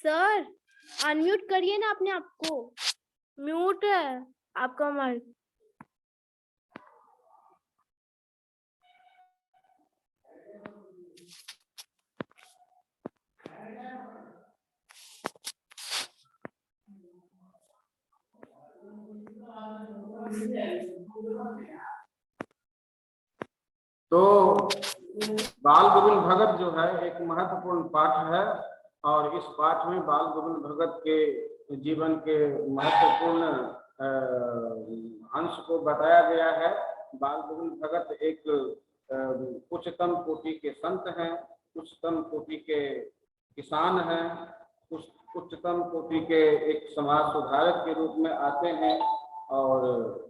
Sir unmute करिए ना अपने आप को। म्यूट है आपका माइक। तो बाल गोविंद भगत जो है एक महत्वपूर्ण पाठ है और इस पाठ में बाल गोविंद भगत के जीवन के महत्वपूर्ण अंश को बताया गया है। बाल गोविंद भगत एक उच्चतम कोटि के संत हैं, उच्चतम कोटि के किसान हैं, उच्चतम कोटि के एक समाज सुधारक के रूप में आते हैं और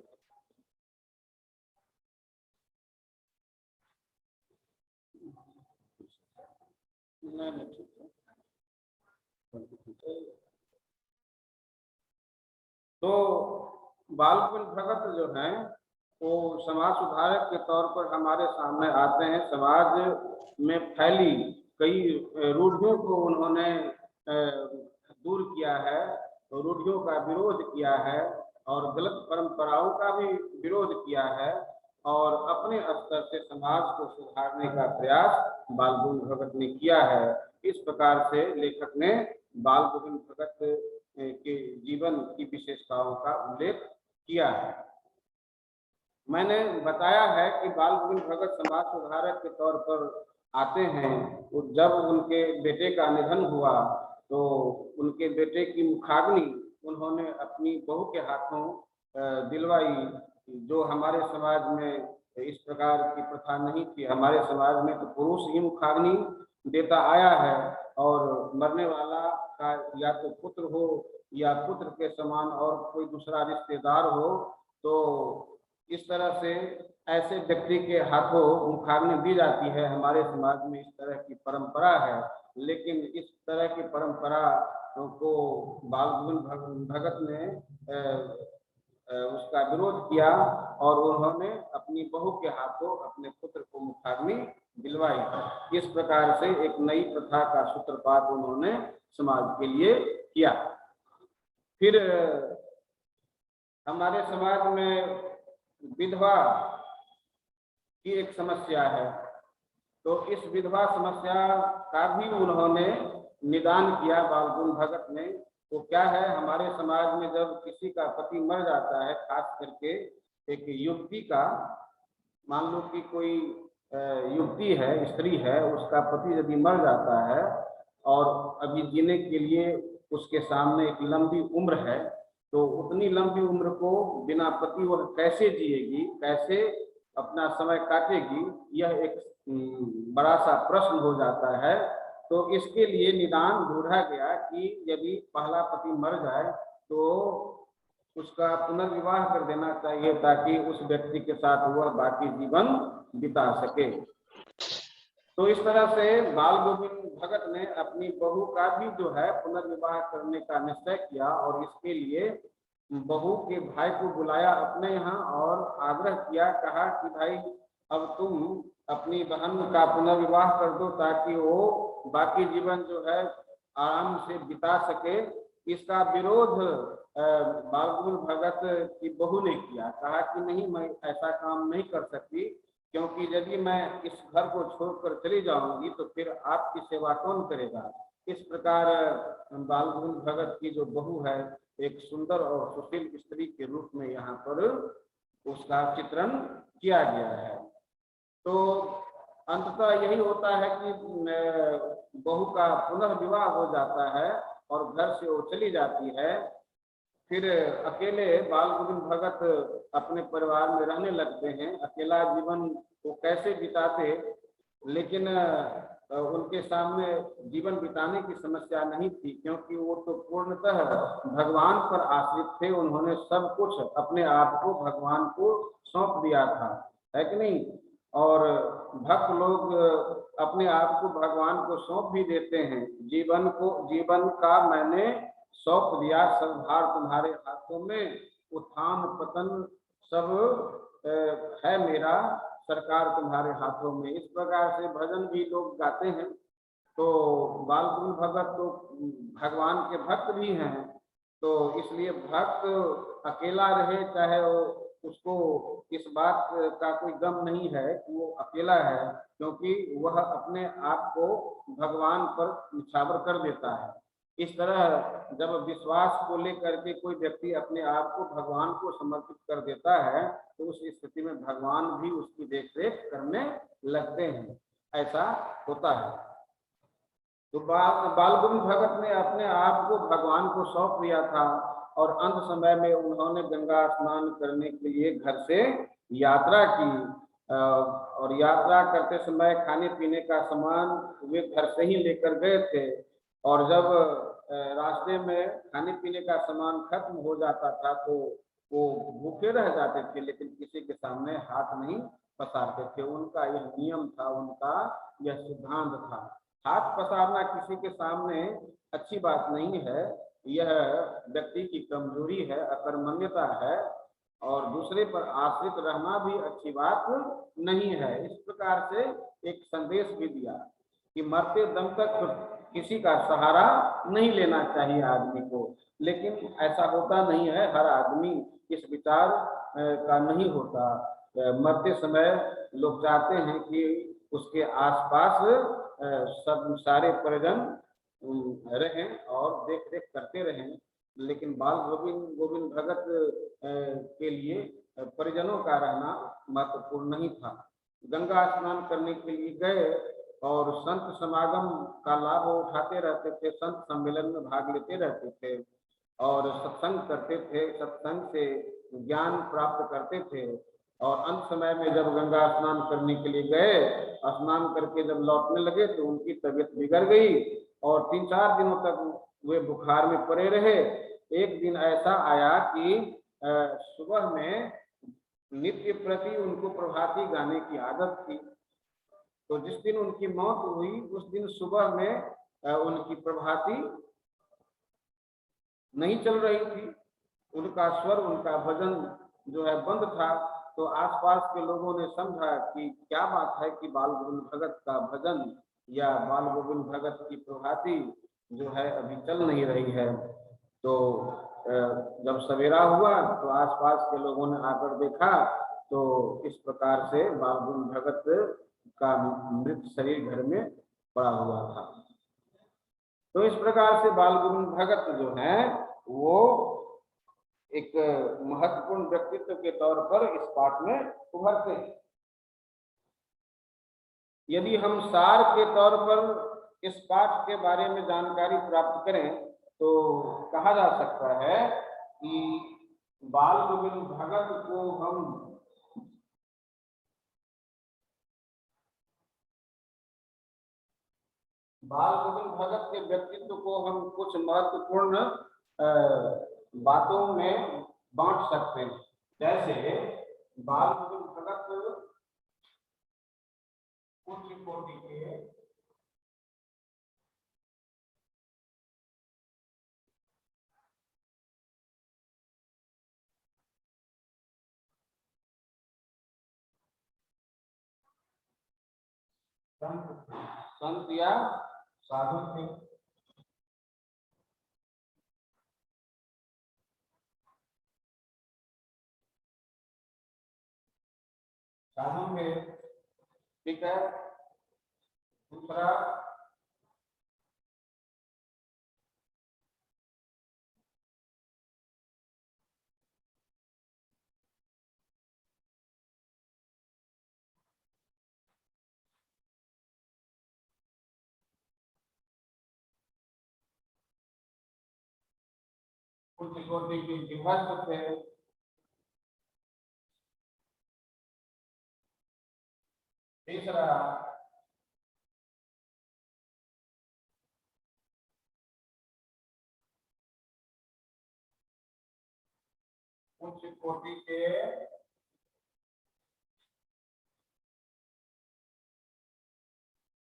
तो बाल गोविंद भगत जो हैं वो समाज सुधारक के तौर पर हमारे सामने आते हैं। समाज में फैली कई रूढ़ियों को उन्होंने दूर किया है, रूढ़ियों का विरोध किया है और गलत परंपराओं का भी विरोध किया है और अपने स्तर से समाज को सुधारने का प्रयास बाल गोविंद भगत ने किया है। इस प्रकार से लेखक ने बाल गोविंद भगत के जीवन की विशेषताओं का उल्लेख किया है। मैंने बताया है कि बाल गोविंद भगत समाज सुधारक के तौर पर आते हैं। तो जब उनके बेटे का निधन हुआ तो उनके बेटे की मुखाग्नि उन्होंने अपनी बहू के हाथों दिलवाई, जो हमारे समाज में इस प्रकार की प्रथा नहीं थी। हमारे समाज में तो पुरुष ही मुखाग्नि देता आया है और मरने वाला का या तो पुत्र हो या पुत्र के समान और कोई दूसरा रिश्तेदार हो, तो इस तरह से ऐसे व्यक्ति के हाथों मुखाग्नि दी जाती है। हमारे समाज में इस तरह की परंपरा है, लेकिन इस तरह की परंपरा को बाल गोविंद भगत ने उसका विरोध किया और उन्होंने अपनी बहू के हाथों अपने पुत्र को मुखाग्नि दिलवाई। इस प्रकार से एक नई प्रथा का सूत्रपात उन्होंने समाज के लिए किया। फिर हमारे समाज में विधवा की एक समस्या है, तो इस विधवा समस्या का भी उन्होंने निदान किया बाल गोविंद भगत ने। तो क्या है, हमारे समाज में जब किसी का पति मर जाता है, खास करके एक युवती का, मान लो कि कोई युवती है, स्त्री है, उसका पति यदि मर जाता है और अभी जीने के लिए उसके सामने एक लंबी उम्र है, तो उतनी लंबी उम्र को बिना पति वह कैसे जिएगी, कैसे अपना समय काटेगी, यह एक बड़ा सा प्रश्न हो जाता है। तो इसके लिए निदान ढूंढा गया कि यदि पहला पति मर जाए तो उसका पुनर्विवाह कर देना चाहिए ताकि उस व्यक्ति के साथ वह बाकी जीवन बिता सके। तो इस तरह से बाल गोविंद भगत ने अपनी बहू का भी जो है पुनर्विवाह करने का निश्चय किया और इसके लिए बहू के भाई को बुलाया अपने यहाँ और आग्रह किया, कहा कि भाई अब तुम अपनी बहन का पुनर्विवाह कर दो ताकि वो बाकी जीवन जो है आराम से बिता सके। इसका विरोध बाल गोविंद भगत की बहू ने किया, कहा कि नहीं, मैं ऐसा काम नहीं कर सकती, क्योंकि यदि मैं इस घर को छोड़कर चली जाऊंगी तो फिर आपकी सेवा कौन करेगा। इस प्रकार बाल गोविंद भगत की जो बहू है एक सुंदर और सुशील स्त्री के रूप में यहाँ पर उसका चित्रण किया गया है। तो अंततः यही होता है कि बहू का पुनर्विवाह हो जाता है और घर से वो चली जाती है। फिर अकेले बाल गोविंद भगत अपने परिवार में रहने लगते हैं। अकेला जीवन वो कैसे बिताते, लेकिन उनके सामने जीवन बिताने की समस्या नहीं थी, क्योंकि वो तो पूर्णतः भगवान पर आश्रित थे। उन्होंने सब कुछ अपने आप को भगवान को सौंप दिया था, है कि नहीं। और भक्त लोग अपने आप को भगवान को सौंप भी देते हैं। जीवन का मैंने सौंप दिया, सब भार तुम्हारे हाथों में, उत्थान पतन सब है मेरा, सरकार तुम्हारे हाथों में। इस प्रकार से भजन भी लोग गाते हैं। तो बाल गुरु भगत तो भगवान के भक्त भी हैं, तो इसलिए भक्त अकेला रहे चाहे वो, उसको इस बात का कोई गम नहीं है कि वो अकेला है, क्योंकि वह अपने आप को भगवान पर निछावर कर देता है। इस तरह जब विश्वास को लेकर के कोई व्यक्ति अपने आप को भगवान को समर्पित कर देता है, तो उस स्थिति में भगवान भी उसकी देखरेख करने लगते हैं, ऐसा होता है। तो बाल गुरु भगत ने अपने आप को भगवान को सौंप दिया था, और अंत समय में उन्होंने गंगा स्नान करने के लिए घर से यात्रा की, और यात्रा करते समय खाने पीने का सामान वे घर से ही लेकर गए थे, और जब रास्ते में खाने पीने का सामान खत्म हो जाता था तो वो भूखे रह जाते थे, लेकिन किसी के सामने हाथ नहीं पसारते थे। उनका यह नियम था, उनका यह सिद्धांत था। हाथ पसारना किसी के सामने अच्छी बात नहीं है, यह व्यक्ति की कमजोरी है, अकर्मण्यता है, और दूसरे पर आश्रित रहना भी अच्छी बात नहीं है। इस प्रकार से एक संदेश भी दिया कि मरते दम तक किसी का सहारा नहीं लेना चाहिए आदमी को, लेकिन ऐसा होता नहीं है, हर आदमी इस विचार का नहीं होता। मरते समय लोग चाहते हैं कि उसके आसपास सब सारे परिजन रहें और देख रेख करते रहें, लेकिन बाल गोविंद भगत के लिए परिजनों का रहना महत्वपूर्ण नहीं था। गंगा स्नान करने के लिए गए और संत समागम का लाभ उठाते रहते थे, संत सम्मेलन में भाग लेते रहते थे और सत्संग करते थे, सत्संग से ज्ञान प्राप्त करते थे। और अंत समय में जब गंगा स्नान करने के लिए गए, स्नान करके जब लौटने लगे तो उनकी तबीयत बिगड़ गई और 3-4 दिनों तक वे बुखार में पड़े रहे। एक दिन ऐसा आया कि सुबह में नित्य प्रति उनको प्रभाती गाने की आदत थी, तो जिस दिन उनकी मौत हुई उस दिन सुबह में उनकी प्रभाती नहीं चल रही थी, उनका स्वर, उनका भजन जो है बंद था। तो आसपास के लोगों ने समझा कि क्या बात है कि बाल गोविंद भगत का भजन या बाल गोविंद भगत की प्रभाती जो है अभी चल नहीं रही है। तो जब सवेरा हुआ तो आसपास के लोगों ने आकर देखा तो इस प्रकार से बाल गोविंद भगत का मृत शरीर घर में पड़ा हुआ था। तो इस प्रकार से बाल गोविंद भगत जो है वो एक महत्वपूर्ण व्यक्तित्व के तौर पर इस पाठ में उभरते हैं। यदि हम सार के तौर पर इस पाठ के बारे में जानकारी प्राप्त करें तो कहा जा सकता है कि बाल गोविंद भगत को हम बाल गोविंद भगत के व्यक्तित्व को हम कुछ महत्वपूर्ण बातों में बांट सकते हैं। जैसे बाल गोविंद भगत उच्च कोटि के संत या साधु थे। साधु में ठीक है। दूसरा उच्च कोटि के गृहस्थ थे। तीसरा उच्च कोटि के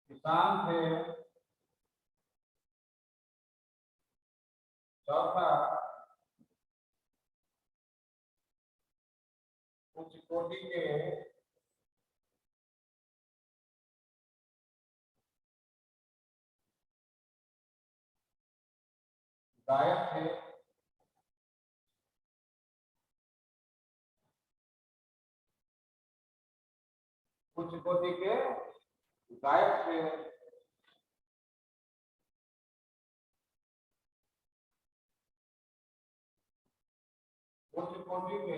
किसान थे। चौथा उच्च कोटि के गायक थे, उच्च कोटि के गायक थे, उच्च कोटि के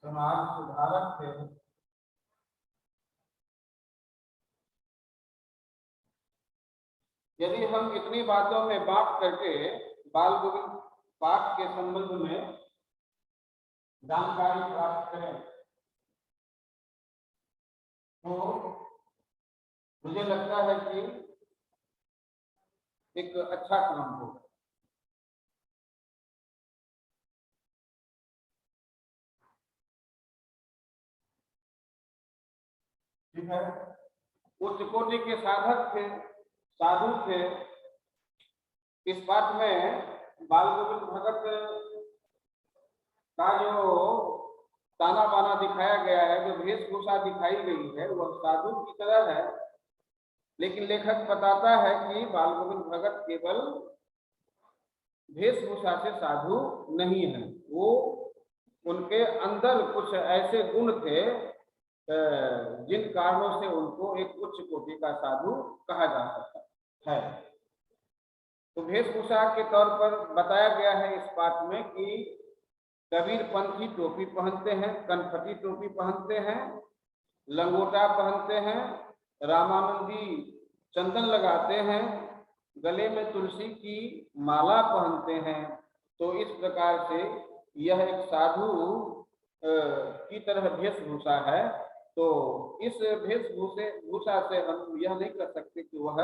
समाज सुधारक थे। यदि हम इतनी बातों में बात करके बाल गोविंद पाठ के संबंध में जानकारी प्राप्त करें तो मुझे लगता है कि एक अच्छा काम होगा। ठीक है, उच्च कोटि के साधक थे, साधु थे। इस बात में बाल गोविंद भगत का जो ताना बाना दिखाया गया है, जो वेशभूषा दिखाई गई है, वह साधु की तरह है। लेकिन लेखक बताता है कि बाल गोविंद भगत केवल वेशभूषा से साधु नहीं है, वो उनके अंदर कुछ ऐसे गुण थे जिन कारणों से उनको एक उच्च कोटि का साधु कहा जा सकता है। तो वेशभूषा के तौर पर बताया गया है इस बात में कि कबीर पंथी टोपी पहनते हैं, कनफटी टोपी पहनते हैं, लंगोटा पहनते हैं, रामानंदी चंदन लगाते हैं, गले में तुलसी की माला पहनते हैं। तो इस प्रकार से यह एक साधु की तरह वेशभूषा है। तो इस वेशभूषा से हम यह नहीं कर सकते कि वह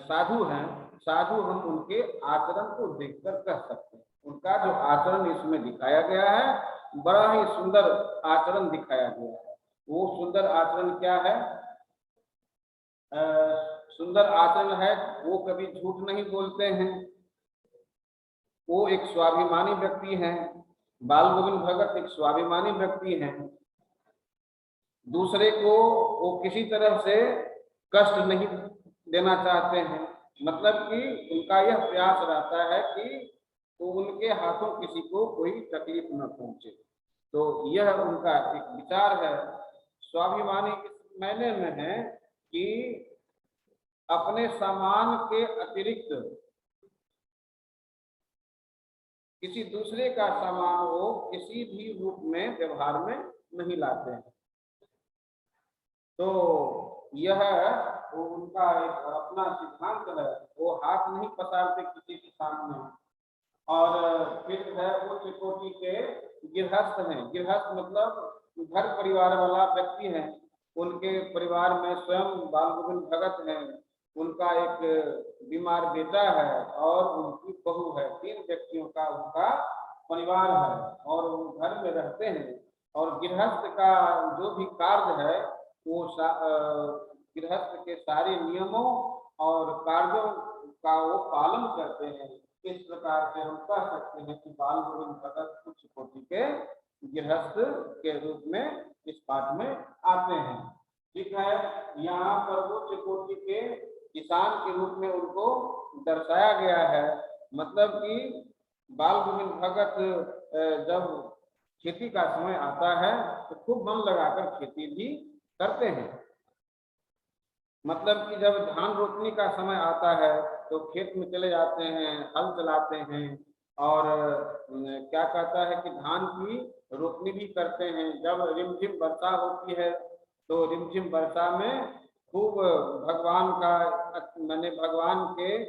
साधु हैं। साधु हम उनके आचरण को देखकर कह सकते हैं। उनका जो आचरण इसमें दिखाया गया है, बड़ा ही सुंदर आचरण दिखाया गया है। वो सुंदर आचरण क्या है? सुंदर आचरण है, वो कभी झूठ नहीं बोलते हैं, वो एक स्वाभिमानी व्यक्ति हैं। बाल गोविंद भगत एक स्वाभिमानी व्यक्ति हैं। दूसरे को वो किसी तरह से कष्ट नहीं देना चाहते हैं, मतलब कि उनका यह प्रयास रहता है कि तो उनके हाथों किसी को कोई तकलीफ न पहुंचे। तो यह उनका एक विचार है। स्वाभिमानी इस मायने में है कि अपने सामान के अतिरिक्त किसी दूसरे का सामान वो किसी भी रूप में व्यवहार में नहीं लाते हैं। तो यह वो उनका एक अपना सिद्धांत है। वो हाथ नहीं पसारते किसी के सामने। और फिर है उच्च कोटि के गृहस्थ हैं। गृहस्थ मतलब घर परिवार वाला व्यक्ति है। उनके परिवार में स्वयं बाल गोविंद भगत हैं, उनका एक बीमार बेटा है और उनकी बहू है। 3 व्यक्तियों का उनका परिवार है और वो घर में रहते हैं। और गृहस्थ का जो भी कार्य है वो गृहस्थ के सारे नियमों और कार्यों का वो पालन करते हैं। इस प्रकार से हम कह सकते हैं कि बाल गोविंद भगत उच्च कोटि के गृहस्थ के रूप में इस पाठ में आते हैं। ठीक है, यहाँ पर उच्च कोटि के किसान के रूप में उनको दर्शाया गया है। मतलब कि बाल गोविंद भगत जब खेती का समय आता है तो खूब मन लगाकर खेती भी करते हैं। मतलब कि जब धान रोपने का समय आता है तो खेत में चले जाते हैं, हल चलाते हैं और क्या कहता है कि धान की रोपनी भी करते हैं। जब रिमझिम वर्षा होती है तो रिमझिम वर्षा में खूब भगवान का, मैंने भगवान के,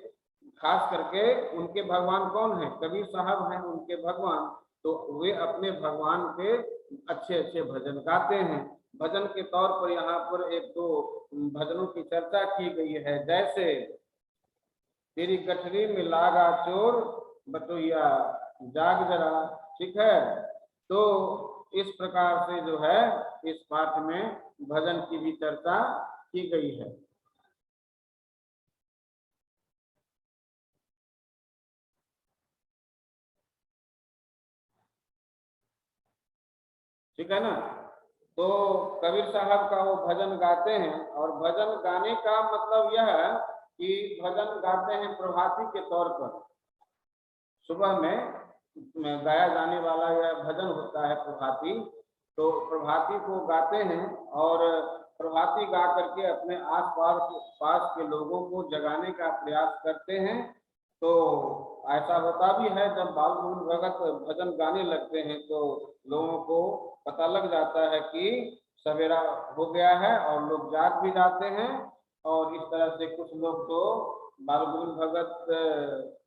खास करके उनके भगवान कौन है? कबीर साहब हैं उनके भगवान। तो वे अपने भगवान के अच्छे अच्छे भजन गाते हैं। भजन के तौर पर यहाँ पर 1-2 भजनों की चर्चा की गई है, जैसे तेरी गठरी में लागा चोर बटोइया जाग जरा। ठीक है, तो इस प्रकार से जो है इस पाठ में भजन की भी चर्चा की गई है। ठीक है ना। तो कबीर साहब का वो भजन गाते हैं, और भजन गाने का मतलब यह है कि भजन गाते हैं प्रभाती के तौर पर। सुबह में गाया जाने वाला यह भजन होता है प्रभाती। तो प्रभाती को गाते हैं और प्रभाती गा करके अपने पास के लोगों को जगाने का प्रयास करते हैं। तो ऐसा होता भी है, जब बाल मुकुंद भगत भजन गाने लगते हैं तो लोगों को पता लग जाता है कि सवेरा हो गया है, और लोग जाग भी जाते हैं। और इस तरह से कुछ लोग तो बाल मुकुंद भगत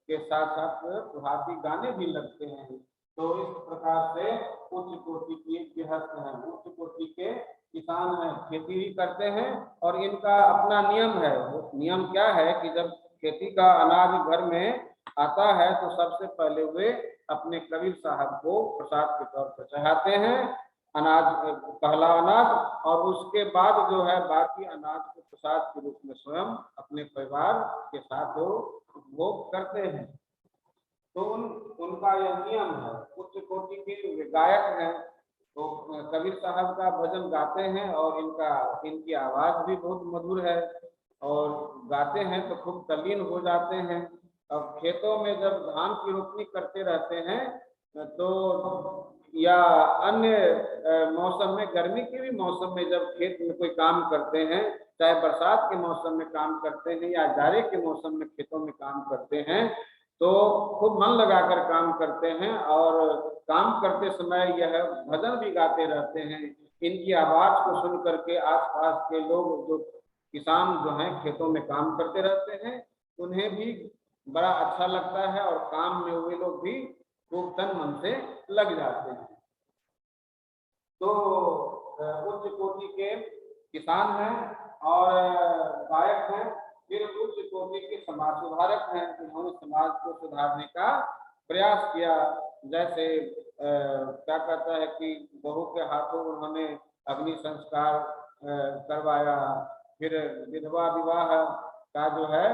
के साथ साथ प्रभाती गाने भी लगते हैं। तो इस प्रकार से उच्च कोटि की गृहस्थ हैं, उच्च कोटि के किसान हैं, खेती भी करते हैं। और इनका अपना नियम है। वो नियम क्या है कि जब खेती का अनाज घर में आता है तो सबसे पहले वे अपने कबीर साहब को प्रसाद के तौर पर चढ़ाते हैं, अनाज, पहला अनाज। और उसके बाद जो है बाकी अनाज को प्रसाद के रूप में स्वयं अपने परिवार के साथ वो उपभोग करते हैं। तो उनका यह नियम है। उच्च कोटि के गायक हैं, तो कबीर साहब का भजन गाते हैं, और इनकी आवाज भी बहुत मधुर है, और गाते हैं तो खूब तल्लीन हो जाते हैं। अब खेतों में जब धान की रोपनी करते रहते हैं तो या अन्य मौसम में, गर्मी के भी मौसम में जब खेत में कोई काम करते हैं, चाहे बरसात के मौसम में काम करते हैं या जाड़े के मौसम में खेतों में काम करते हैं, तो खूब मन लगाकर काम करते हैं। और काम करते समय यह भजन भी गाते रहते हैं। इनकी आवाज को सुन करके आसपास के लोग, जो किसान जो हैं खेतों में काम करते रहते हैं, उन्हें भी बड़ा अच्छा लगता है, और काम में वे लोग भी खूब तन मन से लग जाते हैं। तो उच्च कोटि के किसान हैं और गायक हैं, फिर उच्च कोटि के समाज सुधारक हैं। उन्होंने समाज को सुधारने का प्रयास किया। जैसे क्या कहता है कि बहू के हाथों उन्होंने अग्नि संस्कार करवाया। फिर विधवा विवाह का जो है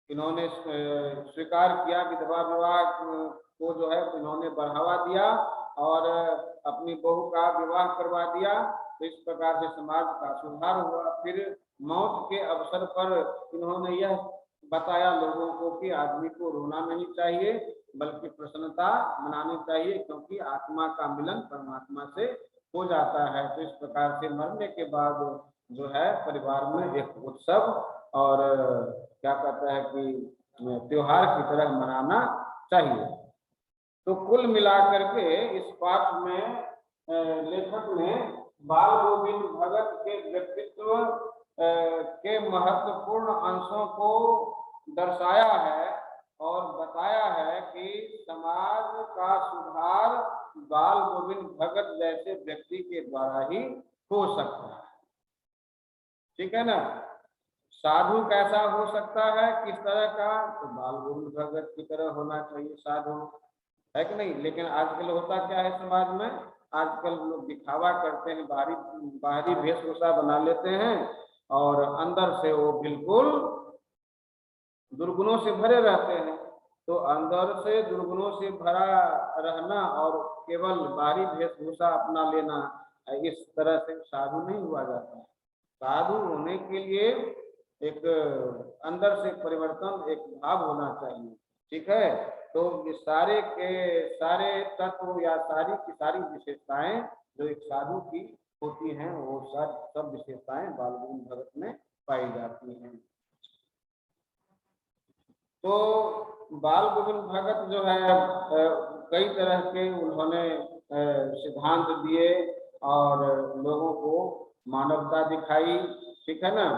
इन्होंने स्वीकार किया। विधवा विवाह को जो है इन्होंने बढ़ावा दिया और अपनी बहू का विवाह करवा दिया। तो इस प्रकार से समाज का सुधार हुआ। फिर मौत के अवसर पर इन्होंने यह बताया लोगों को कि आदमी को रोना नहीं चाहिए, बल्कि प्रसन्नता मनानी चाहिए, क्योंकि आत्मा का मिलन परमात्मा से हो जाता है। तो इस प्रकार से मरने के बाद जो है परिवार में एक उत्सव और क्या कहता है कि त्योहार की तरह मनाना चाहिए। तो कुल मिलाकर के इस पाठ में लेखक ने बाल गोविंद भगत के व्यक्तित्व के महत्वपूर्ण अंशों को दर्शाया है और बताया है कि समाज का सुधार बाल गोविंद भगत जैसे व्यक्ति के द्वारा ही हो सकता है। ठीक है ना। साधु कैसा हो सकता है, किस तरह का, तो बाल गोविंद भगत की तरह होना चाहिए साधु, है कि नहीं। लेकिन आजकल होता क्या है समाज में, आजकल लोग दिखावा करते हैं, बाहरी वेशभूषा बना लेते हैं और अंदर से वो बिल्कुल दुर्गुणों से भरे रहते हैं। तो अंदर से दुर्गुणों से भरा रहना और केवल बाहरी वेशभूषा अपना लेना, इस तरह से साधु नहीं हुआ जाता है। साधु होने के लिए एक अंदर से परिवर्तन, एक भाव होना चाहिए। ठीक है। तो ये सारे के सारे तत्व या सारी की सारी विशेषताएं जो एक साधु की होती हैं, वो सब विशेषताएं बाल गोविंद भगत में पाई जाती हैं। तो बाल गोविंद भगत जो है कई तरह के उन्होंने सिद्धांत दिए और लोगों को मानवता दिखाई। ठीक है ना,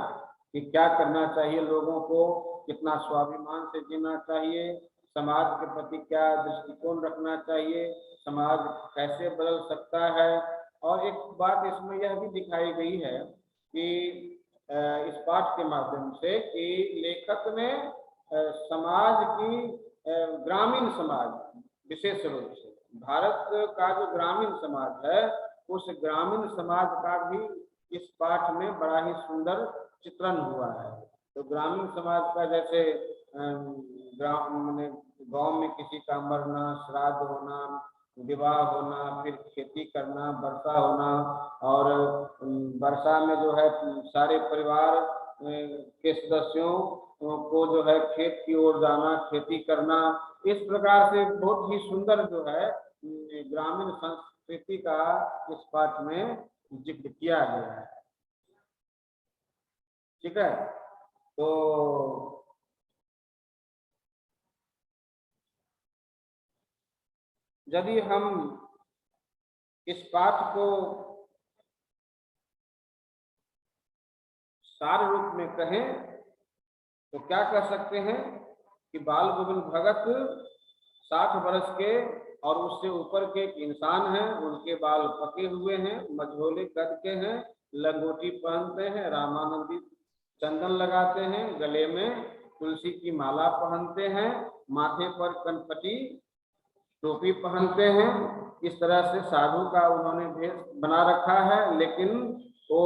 कि क्या करना चाहिए लोगों को, कितना स्वाभिमान से जीना चाहिए, समाज के प्रति क्या दृष्टिकोण रखना चाहिए, समाज कैसे बदल सकता है। और एक बात इसमें यह भी दिखाई गई है कि इस पाठ के माध्यम से कि लेखक ने समाज की ग्रामीण समाज, विशेष रूप से भारत का जो ग्रामीण समाज है, उस ग्रामीण समाज का भी इस पाठ में बड़ा ही सुंदर चित्रण हुआ है। तो ग्रामीण समाज का जैसे गांव में किसी का मरना, श्राद्ध होना, विवाह होना, फिर खेती करना, वर्षा होना, और वर्षा में जो है सारे परिवार के सदस्यों को जो है खेत की ओर जाना, खेती करना, इस प्रकार से बहुत ही सुंदर जो है ग्रामीण संस्कृति का इस पाठ में जिक्र किया गया है। ठीक है, तो यदि हम इस पाठ को सार रूप में कहें तो क्या कह सकते हैं कि बाल गोविंद भगत 60 वर्ष के और उससे ऊपर के एक इंसान हैं, उनके बाल पके हुए हैं, मझोले कद के हैं, लंगोटी पहनते हैं, रामानंदी चंदन लगाते हैं, गले में तुलसी की माला पहनते हैं, माथे पर कनपटी टोपी पहनते हैं। इस तरह से साधु का उन्होंने भेष बना रखा है, लेकिन वो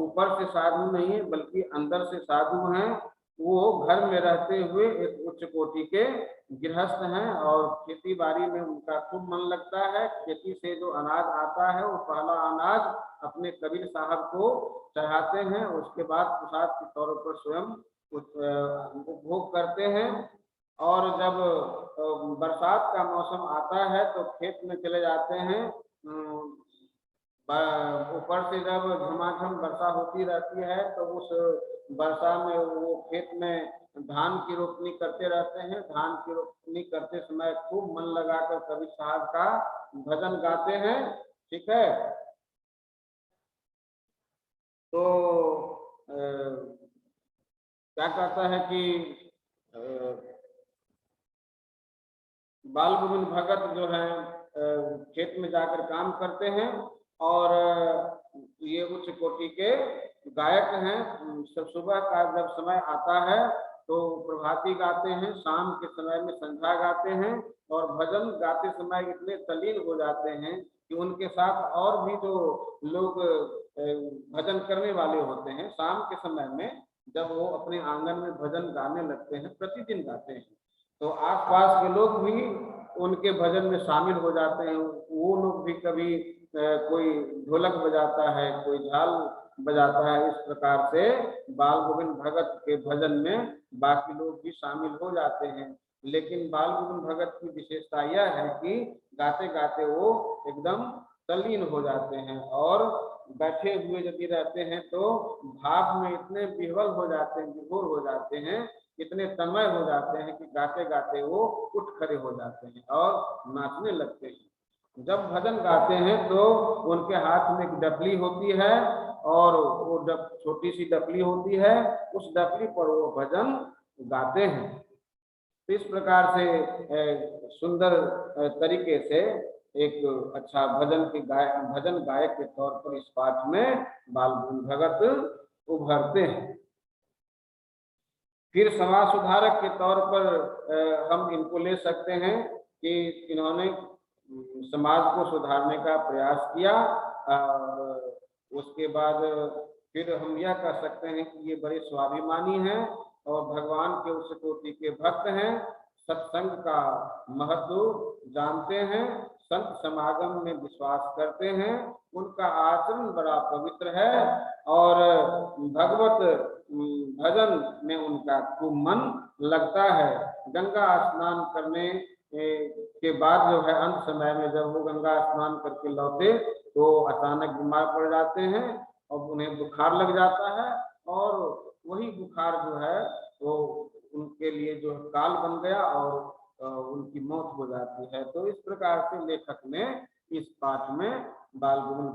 ऊपर से साधु नहीं है बल्कि अंदर से साधु हैं। वो घर में रहते हुए एक उच्च कोटि के गृहस्थ हैं और खेती बाड़ी में उनका खूब मन लगता है। खेती से जो अनाज आता है वो पहला अनाज अपने कबीर साहब को चढ़ाते हैं, उसके बाद प्रसाद के तौर पर स्वयं उपभोग करते हैं। और जब बरसात का मौसम आता है तो खेत में चले जाते हैं। ऊपर से जब झमाझम वर्षा होती रहती है तो उस वर्षा में वो खेत में धान की रोपनी करते रहते हैं। धान की रोपनी करते समय खूब मन लगाकर कबीर साहब का भजन गाते हैं। ठीक है, तो क्या कहता है कि बाल गोविंद भगत जो है खेत में जाकर काम करते हैं और ये उच्च कोटि के गायक हैं। सुबह का जब समय आता है तो प्रभाती गाते हैं, शाम के समय में संध्या गाते हैं और भजन गाते समय इतने तल्लीन हो जाते हैं कि उनके साथ और भी जो लोग भजन करने वाले होते हैं, शाम के समय में जब वो अपने आंगन में भजन गाने लगते हैं, प्रतिदिन गाते हैं, तो आसपास के लोग भी उनके भजन में शामिल हो जाते हैं। वो लोग भी कभी कोई ढोलक बजाता है, कोई झाल बजाता है। इस प्रकार से बाल गोविंद भगत के भजन में बाकी लोग भी शामिल हो जाते हैं। लेकिन बाल गोविंद भगत की विशेषता यह है कि गाते गाते वो एकदम तल्लीन हो जाते हैं और बैठे हुए यदि रहते हैं तो भाव में इतने विह्वल हो जाते हैं, विभोर हो जाते हैं, इतने तन्मय हो जाते हैं कि गाते गाते वो उठ खड़े हो जाते हैं और नाचने लगते हैं। जब भजन गाते हैं तो उनके हाथ में एक डफली होती है और वो छोटी सी डफली होती है, उस डफली पर वो भजन गाते हैं। तो इस प्रकार से सुंदर तरीके से एक अच्छा भजन गायक के तौर पर इस पाठ में बाल गोविंद भगत उभरते हैं। फिर समाज सुधारक के तौर पर हम इनको ले सकते हैं कि इन्होंने समाज को सुधारने का प्रयास किया। और उसके बाद फिर हम यह कह सकते हैं कि ये बड़े स्वाभिमानी हैं और भगवान के उस कोटि के भक्त हैं, सत्संग का महत्व जानते हैं, संत समागम में विश्वास करते हैं, उनका आचरण बड़ा पवित्र है और भगवत भजन में उनका खूब मन लगता है। गंगा स्नान करने के बाद जो है अंत समय में जब वो गंगा स्नान करके लौटे तो अचानक बीमार पड़ जाते हैं और उन्हें बुखार लग जाता है और वही बुखार जो है वो उनके लिए जो काल बन गया और उनकी मौत हो जाती है। तो इस प्रकार से लेखक ने इस पाठ में बाल गोविंद